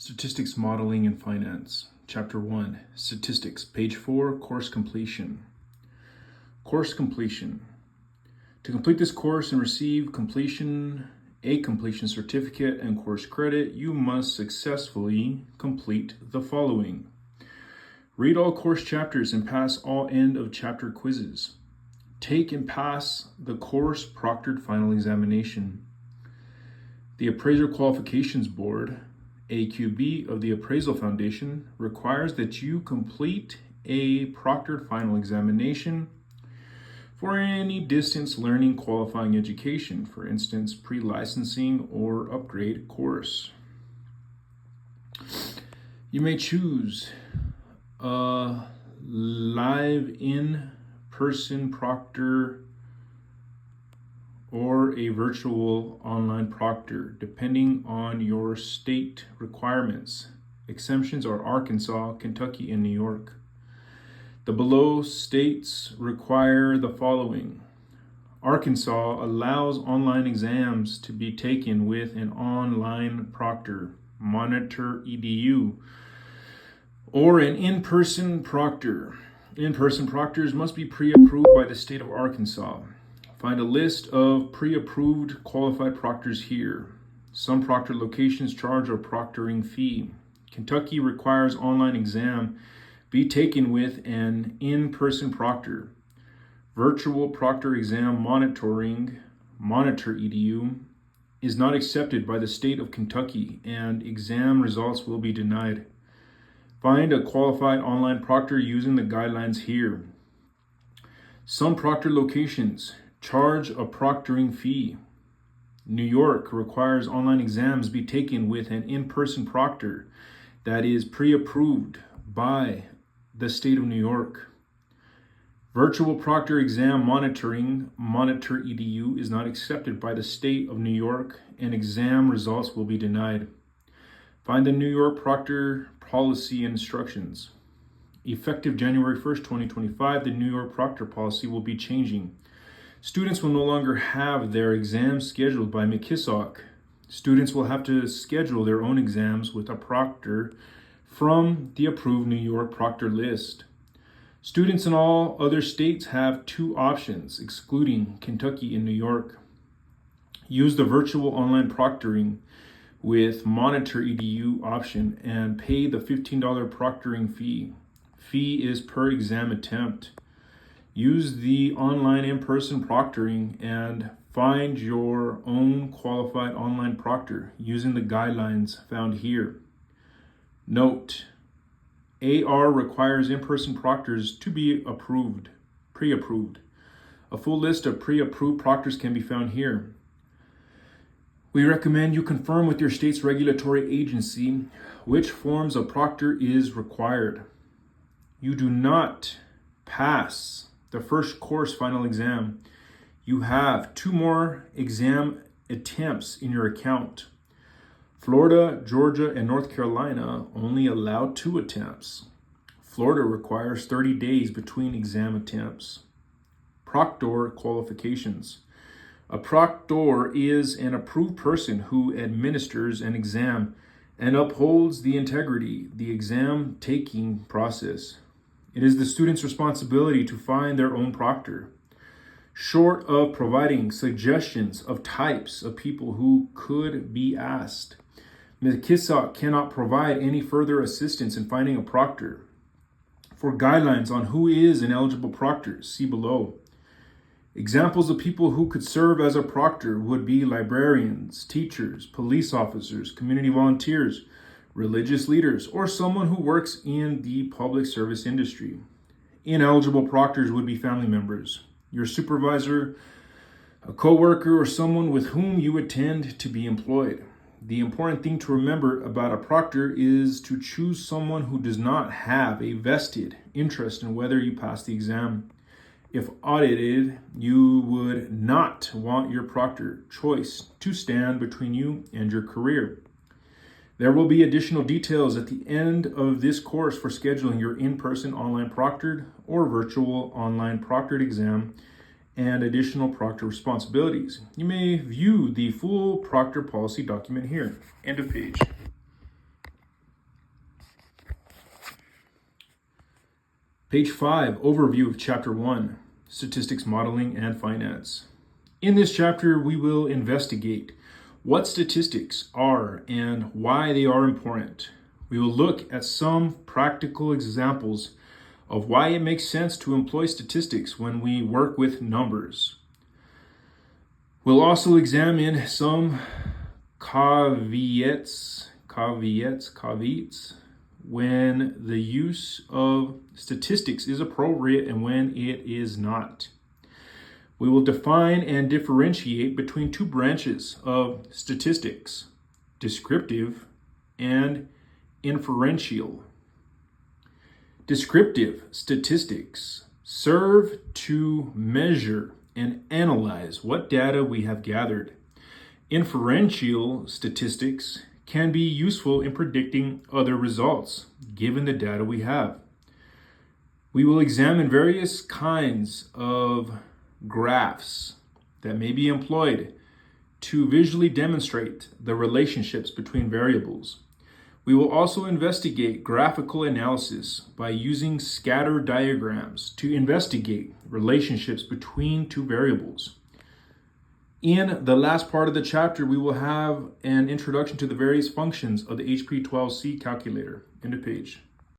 Statistics Modeling in Finance, Chapter 1, Statistics, Page 4, Course Completion. Course Completion. To complete this course and receive a completion certificate and course credit, you must successfully complete the following. Read all course chapters and pass all end of chapter quizzes. Take and pass the course proctored final examination. The Appraiser Qualifications Board, AQB of the Appraisal Foundation, requires that you complete a proctored final examination for any distance learning qualifying education, for instance, pre-licensing or upgrade course. You may choose a live in-person proctor or a virtual online proctor, depending on your state requirements. Exemptions are Arkansas, Kentucky, and New York. The below states require the following. Arkansas allows online exams to be taken with an online proctor, Monitor EDU, or an in-person proctor. In-person proctors must be pre-approved by the state of Arkansas. Find a list of pre-approved qualified proctors here. Some proctor locations charge a proctoring fee. Kentucky requires online exam be taken with an in-person proctor. Virtual proctor exam monitoring, Monitor EDU, is not accepted by the state of Kentucky, and exam results will be denied. Find a qualified online proctor using the guidelines here. Some proctor locations charge a proctoring fee. New York requires online exams be taken with an in-person proctor that is pre-approved by the state of New York. Virtual proctor exam monitoring, Monitor EDU, is not accepted by the state of New York, and exam results will be denied. Find the New York proctor policy and instructions. Effective January 1st, 2025, the New York proctor policy will be changing. Students will no longer have their exams scheduled by McKissock. Students will have to schedule their own exams with a proctor from the approved New York proctor list. Students in all other states have two options, excluding Kentucky and New York. Use the virtual online proctoring with Monitor EDU option and pay the $15 proctoring fee. Fee is per exam attempt. Use the online in-person proctoring and find your own qualified online proctor using the guidelines found here. Note, AR requires in-person proctors to be pre-approved. A full list of pre-approved proctors can be found here. We recommend you confirm with your state's regulatory agency which forms of proctor is required. You do not pass the first course final exam, you have 2 more exam attempts in your account. Florida, Georgia, and North Carolina only allow 2 attempts. Florida requires 30 days between exam attempts. Proctor qualifications. A proctor is an approved person who administers an exam and upholds the integrity of the exam taking process. It is the student's responsibility to find their own proctor. Short of providing suggestions of types of people who could be asked, McKissock cannot provide any further assistance in finding a proctor. For guidelines on who is an eligible proctor, see below. Examples of people who could serve as a proctor would be librarians, teachers, police officers, community volunteers, religious leaders, or someone who works in the public service industry. Ineligible proctors would be family members, your supervisor, a coworker, or someone with whom you intend to be employed. The important thing to remember about a proctor is to choose someone who does not have a vested interest in whether you pass the exam. If audited, you would not want your proctor choice to stand between you and your career. There will be additional details at the end of this course for scheduling your in-person online proctored or virtual online proctored exam and additional proctor responsibilities. You may view the full proctor policy document here. End of page. Page 5, overview of Chapter 1, Statistics, Modeling, and Finance. In this chapter, we will investigate what statistics are and why they are important. We will look at some practical examples of why it makes sense to employ statistics when we work with numbers. We'll also examine some caveats when the use of statistics is appropriate and when it is not. We will define and differentiate between two branches of statistics, descriptive and inferential. Descriptive statistics serve to measure and analyze what data we have gathered. Inferential statistics can be useful in predicting other results given the data we have. We will examine various kinds of graphs that may be employed to visually demonstrate the relationships between variables. We will also investigate graphical analysis by using scatter diagrams to investigate relationships between two variables. In the last part of the chapter, we will have an introduction to the various functions of the HP12C calculator. End of page.